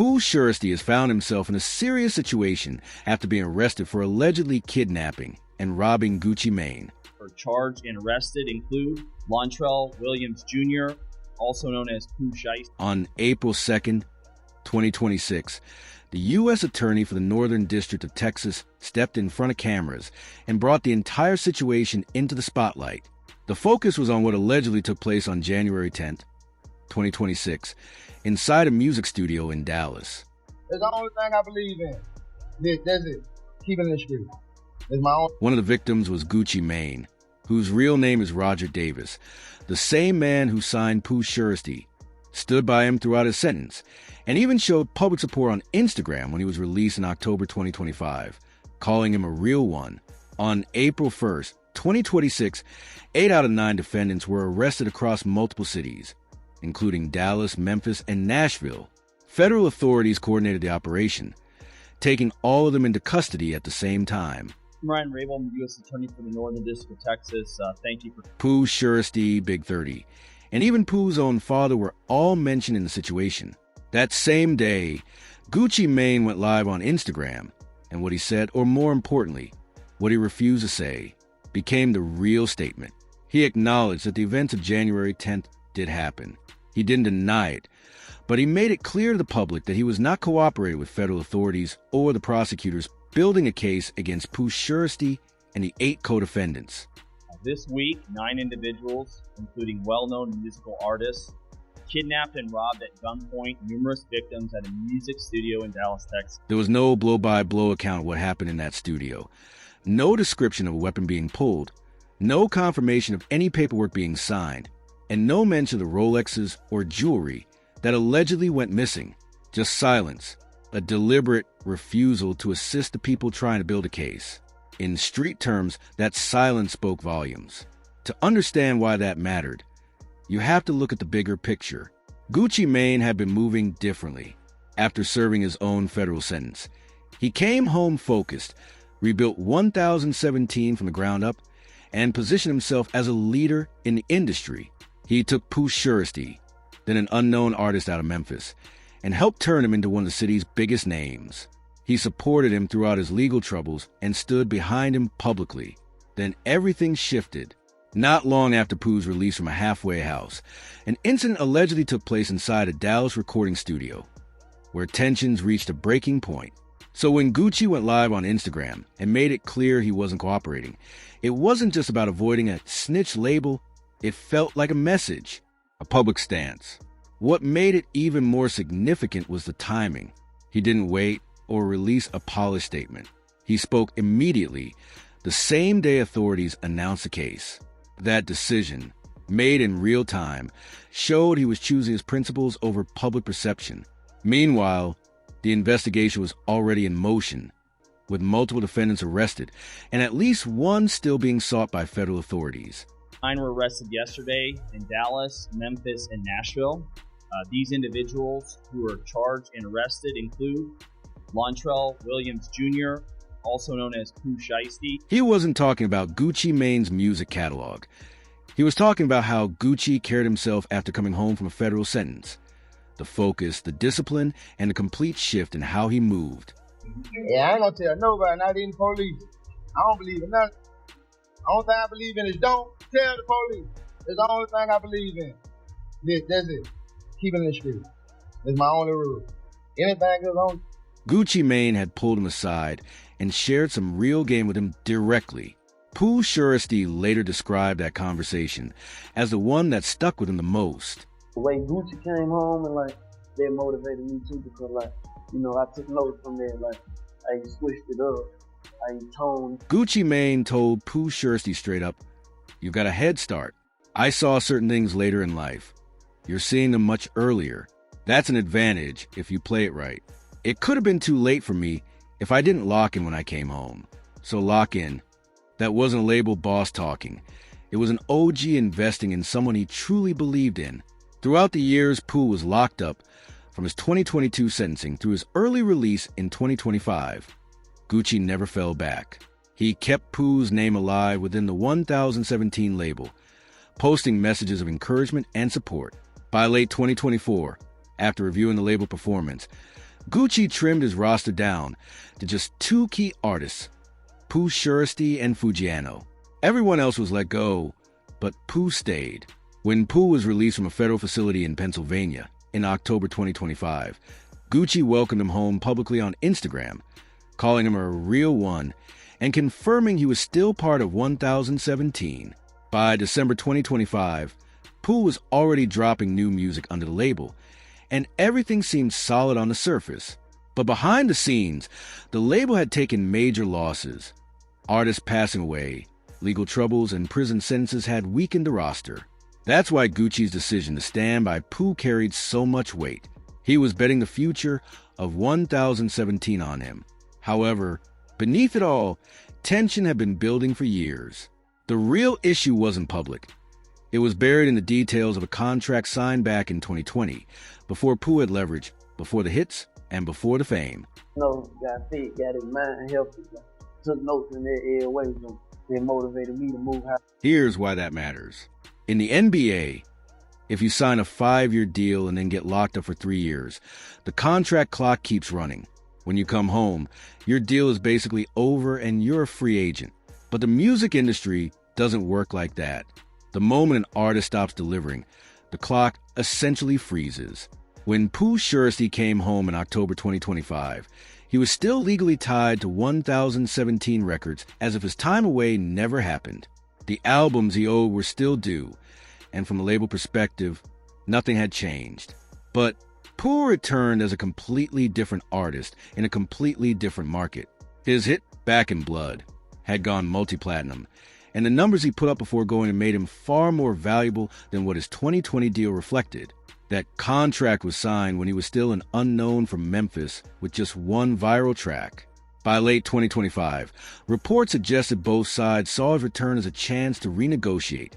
Pooh Shiesty has found himself in a serious situation after being arrested for allegedly kidnapping and robbing Gucci Mane. Charged and arrested include Lontrell Williams Jr., also known as Pooh Shiesty. On April 2nd, 2026, the U.S. Attorney for the Northern District of Texas stepped in front of cameras and brought the entire situation into the spotlight. The focus was on what allegedly took place on January 10th, 2026, inside a music studio in Dallas. It's the only thing I believe in. That's it. Keeping it straight. It's my own. One of the victims was Gucci Mane, whose real name is Roger Davis. The same man who signed Pooh Shiesty stood by him throughout his sentence and even showed public support on Instagram when he was released in October 2025, calling him a real one. On April 1st, 2026, 8 out of 9 defendants were arrested across multiple cities, including Dallas, Memphis, and Nashville. Federal authorities coordinated the operation, taking all of them into custody at the same time. Ryan Rabel, U.S. Attorney for the Northern District of Texas. Thank you for... Pooh Shiesty, Big 30, and even Pooh's own father were all mentioned in the situation. That same day, Gucci Mane went live on Instagram, and what he said, or more importantly, what he refused to say, became the real statement. He acknowledged that the events of January 10th did happen. He didn't deny it, but he made it clear to the public that he was not cooperating with federal authorities or the prosecutors building a case against Pooh Shiesty and the 8 co-defendants. This week, 9 individuals, including well-known musical artists, kidnapped and robbed at gunpoint numerous victims at a music studio in Dallas, Texas. There was no blow-by-blow account of what happened in that studio, no description of a weapon being pulled, no confirmation of any paperwork being signed, and no mention of the Rolexes or jewelry that allegedly went missing. Just silence, a deliberate refusal to assist the people trying to build a case. In street terms, that silence spoke volumes. To understand why that mattered, you have to look at the bigger picture. Gucci Mane had been moving differently after serving his own federal sentence. He came home focused, rebuilt 1017 from the ground up, and positioned himself as a leader in the industry. He took Pooh Shiesty, then an unknown artist out of Memphis, and helped turn him into one of the city's biggest names. He supported him throughout his legal troubles and stood behind him publicly. Then everything shifted. Not long after Pooh's release from a halfway house, an incident allegedly took place inside a Dallas recording studio, where tensions reached a breaking point. So when Gucci went live on Instagram and made it clear he wasn't cooperating, it wasn't just about avoiding a snitch label, it felt like a message, a public stance. What made it even more significant was the timing. He didn't wait or release a polished statement. He spoke immediately, the same day authorities announced the case. That decision, made in real time, showed he was choosing his principles over public perception. Meanwhile, the investigation was already in motion, with multiple defendants arrested and at least one still being sought by federal authorities. 9 were arrested yesterday in Dallas, Memphis, and Nashville. These individuals who were charged and arrested include Lontrell Williams Jr., also known as Pooh Shiesty. He wasn't talking about Gucci Mane's music catalog. He was talking about how Gucci carried himself after coming home from a federal sentence. The focus, the discipline, and the complete shift in how he moved. Yeah, I ain't gonna tell nobody, not even police. I don't believe in nothing. The only thing I believe in is don't tell the police. It's the only thing I believe in. That's it. Keeping it straight. It's my only rule. Anything goes on. Gucci Mane had pulled him aside and shared some real game with him directly. Pooh Shiesty later described that conversation as the one that stuck with him the most. The way Gucci came home and that motivated me too, because I took notes from there, I switched it up, I toned. Gucci Mane told Pooh Shiesty straight up, "You've got a head start. I saw certain things later in life. You're seeing them much earlier. That's an advantage if you play it right. It could have been too late for me if I didn't lock in when I came home. So lock in." That wasn't a label boss talking. It was an OG investing in someone he truly believed in. Throughout the years Pooh was locked up, from his 2022 sentencing through his early release in 2025, Gucci never fell back. He kept Pooh's name alive within the 1017 label, posting messages of encouragement and support. By late 2024, after reviewing the label performance, Gucci trimmed his roster down to just two key artists, Pooh Shiesty and Fujiano. Everyone else was let go, but Pooh stayed. When Pooh was released from a federal facility in Pennsylvania in October 2025, Gucci welcomed him home publicly on Instagram, calling him a real one and confirming he was still part of 1017. By December 2025, Pooh was already dropping new music under the label, and everything seemed solid on the surface. But behind the scenes, the label had taken major losses. Artists passing away, legal troubles, and prison sentences had weakened the roster. That's why Gucci's decision to stand by Pooh carried so much weight. He was betting the future of 1017 on him. However, beneath it all, tension had been building for years. The real issue wasn't public. It was buried in the details of a contract signed back in 2020, before Pooh had leverage, before the hits, and before the fame. Got fit, got his mind healthy, took notes in their airways, and they motivated me to move high. Here's why that matters. In the NBA, if you sign a 5-year deal and then get locked up for 3 years, the contract clock keeps running. When you come home, your deal is basically over and you're a free agent. But the music industry doesn't work like that. The moment an artist stops delivering, the clock essentially freezes. When Pooh Shiesty came home in October 2025, he was still legally tied to 1017 records as if his time away never happened. The albums he owed were still due, and from a label perspective, nothing had changed. But Pooh returned as a completely different artist in a completely different market. His hit, Back in Blood, had gone multi-platinum, and the numbers he put up before going made him far more valuable than what his 2020 deal reflected. That contract was signed when he was still an unknown from Memphis with just one viral track. By late 2025, reports suggested both sides saw his return as a chance to renegotiate,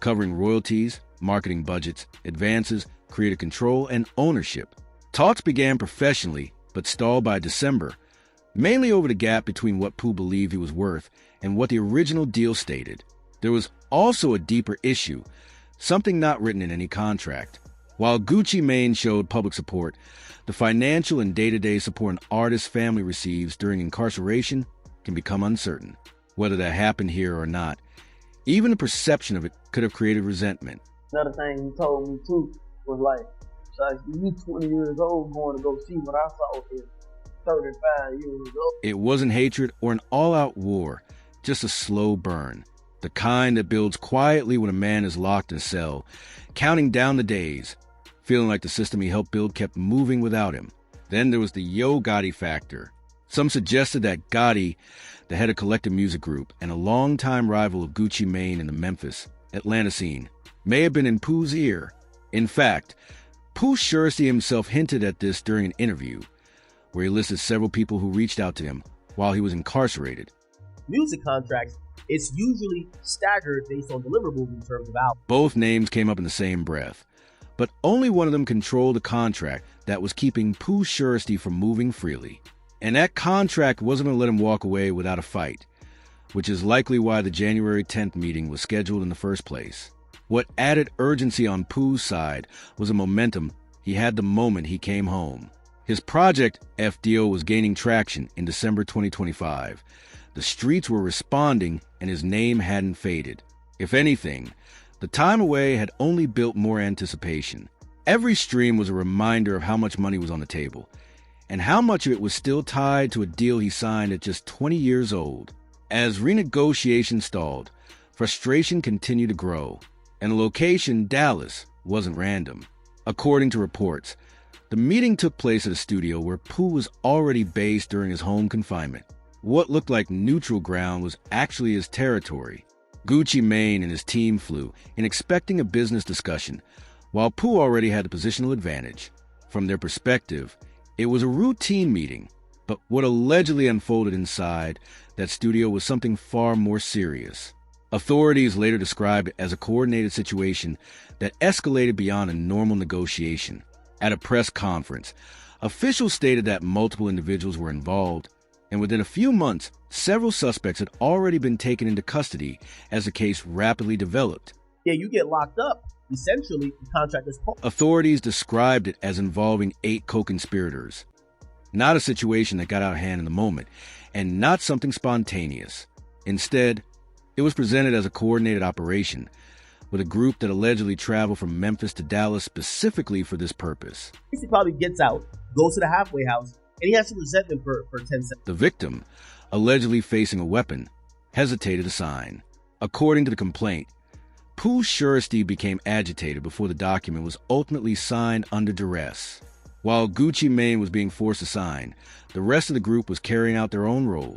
covering royalties, marketing budgets, advances, creative control, and ownership. Talks began professionally, but stalled by December, mainly over the gap between what Pooh believed he was worth and what the original deal stated. There was also a deeper issue, something not written in any contract. While Gucci Mane showed public support, the financial and day-to-day support an artist's family receives during incarceration can become uncertain. Whether that happened here or not, even the perception of it could have created resentment. Another thing he told me too was like, so you 20 years old going to go see what I saw is 35 years old. It wasn't hatred or an all-out war, just a slow burn. The kind that builds quietly when a man is locked in a cell, counting down the days, feeling like the system he helped build kept moving without him. Then there was the Yo Gotti factor. Some suggested that Gotti, the head of Collective Music Group and a longtime rival of Gucci Mane in the Memphis, Atlanta scene, may have been in Pooh's ear. In fact, Pooh Shiesty himself hinted at this during an interview, where he listed several people who reached out to him while he was incarcerated. Music contracts, it's usually staggered based on deliverables in terms of albums. Both names came up in the same breath, but only one of them controlled the contract that was keeping Pooh Shiesty from moving freely. And that contract wasn't going to let him walk away without a fight, which is likely why the January 10th meeting was scheduled in the first place. What added urgency on Pooh's side was a momentum he had the moment he came home. His project, FDO, was gaining traction in December 2025. The streets were responding and his name hadn't faded. If anything, the time away had only built more anticipation. Every stream was a reminder of how much money was on the table, and how much of it was still tied to a deal he signed at just 20 years old. As renegotiation stalled, frustration continued to grow, and the location, Dallas, wasn't random. According to reports, the meeting took place at a studio where Pooh was already based during his home confinement. What looked like neutral ground was actually his territory. Gucci Mane and his team flew in expecting a business discussion, while Pooh already had the positional advantage. From their perspective, it was a routine meeting, but what allegedly unfolded inside that studio was something far more serious. Authorities later described it as a coordinated situation that escalated beyond a normal negotiation. At a press conference, officials stated that multiple individuals were involved, and within a few months, several suspects had already been taken into custody as the case rapidly developed. Yeah, you get locked up. Essentially, the contract is pulled. Authorities described it as involving 8 co-conspirators. Not a situation that got out of hand in the moment, and not something spontaneous. Instead, it was presented as a coordinated operation, with a group that allegedly traveled from Memphis to Dallas specifically for this purpose. He probably gets out, goes to the halfway house, and he has some resentment for 10 seconds. The victim, allegedly facing a weapon, hesitated to sign. According to the complaint, Pooh Shiesty became agitated before the document was ultimately signed under duress. While Gucci Mane was being forced to sign, the rest of the group was carrying out their own roles.